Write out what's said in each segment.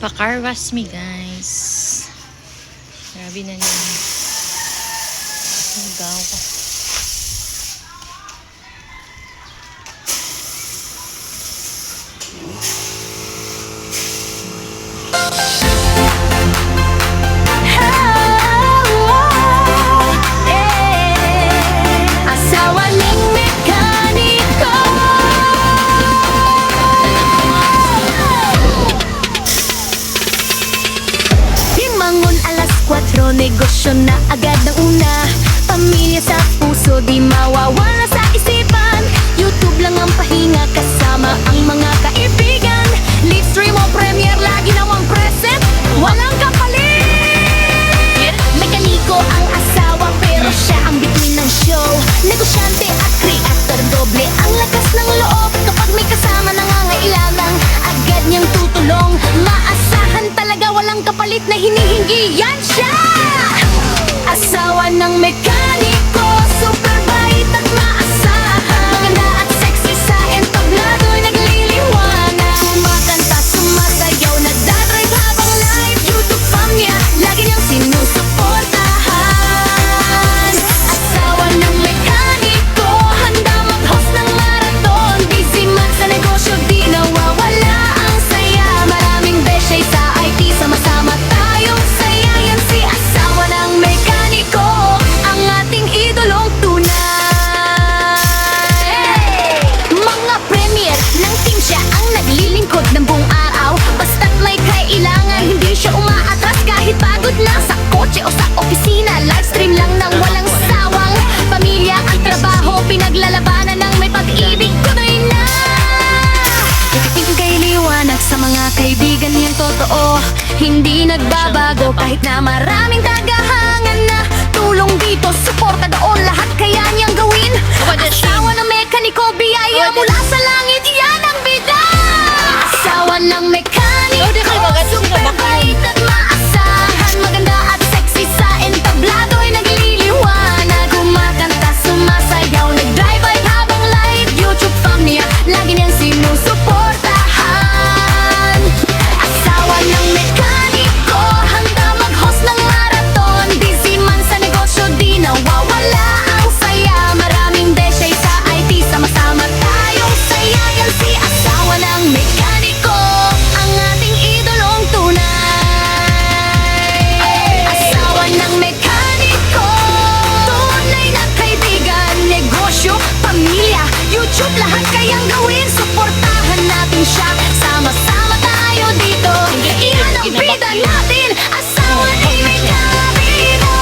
Pa-car wash me, guys. Grabe na niya. Higaw ko. Negosyo na agad ng una. Pamilya sa puso, di mawawala sa isipan. YouTube lang ang pahinga kasama ang mga kaibigan. Live stream o premiere, lagi namang present, walang kapalit. Mekaniko ang asawa pero siya ang bituin ng show. Negosyante at creator, doble ang lakas ng loob. Kapag may kasama nangangailangan, agad niyang tutulong. Maasahan talaga, walang kapalit na hinihingi, yan siya! Asawa ng mekaniko, super bait at maasahan. Maganda at sexy sa entablado, nagliliwanag. Kumakanta, sumasayaw, nagdadrive habang live. YouTube fam niya, lagi niyang sinusuportahan. Asawa ng mekaniko, handa mag-host ng marathon. Busy man sa negosyo, di nawawala ang saya. Maraming beshay sa IT, sama-sama tayong saya. Yan si asawa ng mekaniko, ang ating idolong tunay. Mga premier ng team, siya ang naglilingkod ng buong araw. Basta't may kailangan, hindi siya umaatras kahit pagod na. Sa kotse o sa opisina, livestream lang nang walang sawang. Pamilya at trabaho, pinaglalabanan ng may pag-ibig, tuloy na. Tingin kay liwanag sa mga kaibigan niyang totoo. Hindi nagbabago kahit na maraming tagahangan na. Tulong dito, suporta doon, lahat kaya niyang gawin. Asawa ng mekaniko, biyaya mula sa langit, yan ang bida. Asawa ng mekaniko, super bait at maasahan. Maganda at sexy sa entablado, ay nagliliwanag. Kumakanta, sumasayaw, nag-drive-by habang live. YouTube fam niya, lagi niyang sinusuportahan. Asawa ng mekaniko, handa mag-host ng marathon. Busy man sa negosyo, di nawawala ang saya. Maraming deshay sa IT, sama-sama tayong saya. Yan si asawa ng mekaniko, ang ating idolong tunay. Asawa ng mekaniko, tunay na kaibigan. Negosyo, pamilya, YouTube, lahat kayang gawin. Suportahan natin siya, sama-sama tayo dito. Iyan ang bida natin, asawa ng mekaniko.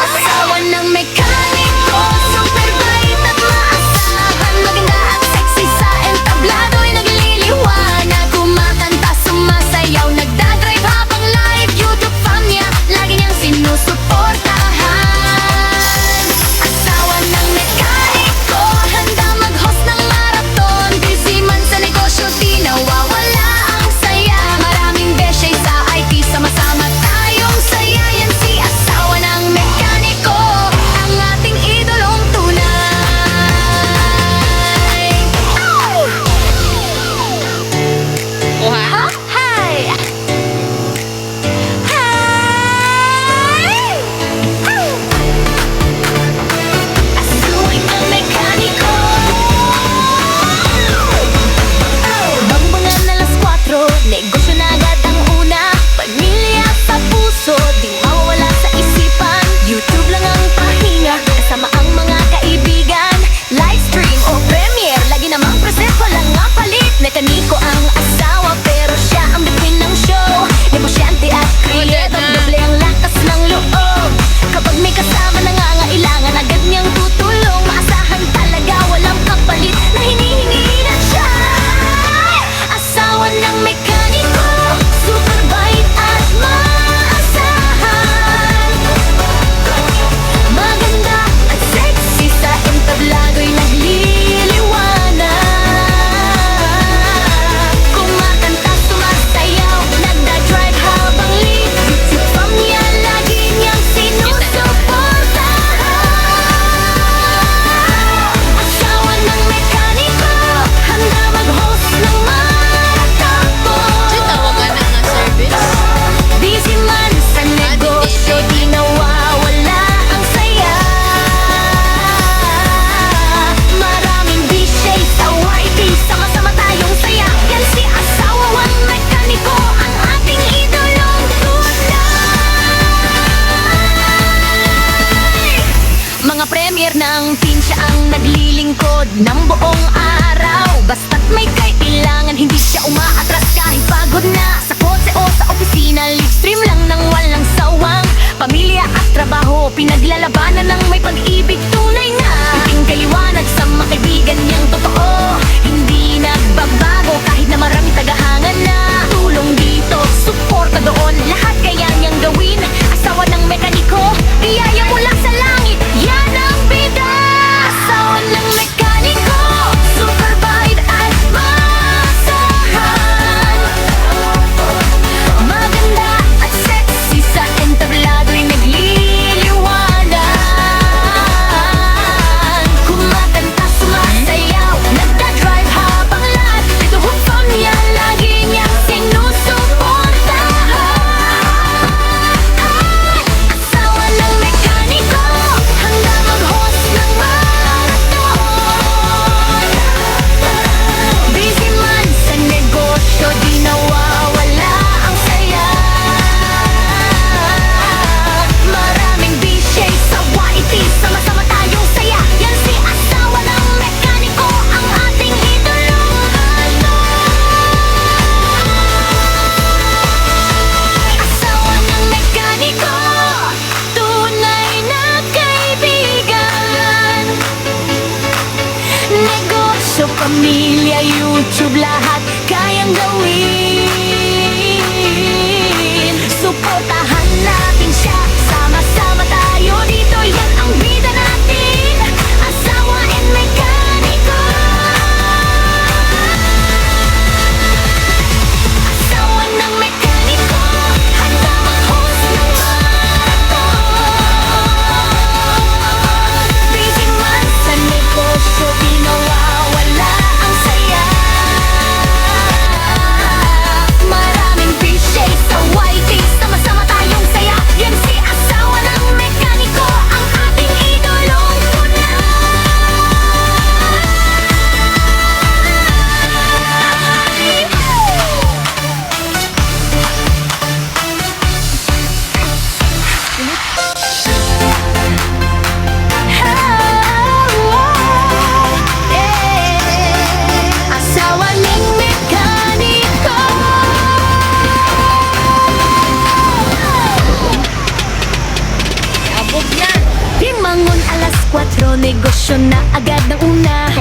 Asawa ng mekaniko, super bait at maasahan. Maganda at sexy sa entablado, ay nagliliwanag. Kumakanta, sumasayaw, nagdadrive habang live. YouTube fam niya, lagi niyang sinusuportahan. Asawa ng mekaniko, handa mag-host ng marathon. Busy man sa negosyo, di nawawala ang saya. Maraming beshay sa IT, sama-sama tayong saya. Yan si asawa ng mekaniko, ang ating idolong tunay. Kuha. Hi! Hi! Asawa ng mekaniko. Bangbangan alas 4, negosyo na agad ang una. Pamilya sa puso, di mawawala sa isipan. YouTube lang ang pahinga, kasama ang mga kaibigan. Livestream o premiere, lagi namang present, walang kapalit. Mekaniko ang asawa pero siya ang bituin ng show. Negosyante at creator, doble ang lakas ng loob. Kapag may kasama nangangailangan, agad niyang tutulong. Maasahan talaga, walang kapalit na hinihingi na siya. Asawa ng mekaniko, super bait at maasahan. Maganda at sexy sa entablado'y nagliliwanag. Kumakanta, sumasayaw, nagda-drive habang live. YouTube fam niya, lagi niyang sinusuportahan. Asawa ng mekaniko, handa mag-host ng marathon. gawin. Suportahan natin siya, sama-sama tayo dito. Yan ang bida natin, asawa and mekaniko. Asawa ng mekaniko, handa mag-host ng marathon. Busy man sa negosyo, di nawawala ang saya. Maraming fishy sa YT, sama-sama tayong saya. Yan si asawa ng mekaniko, ang ating idolong tunay. Asawa ng mekaniko. Abog yan. Limangon alas 4, negosyo na agad ng una.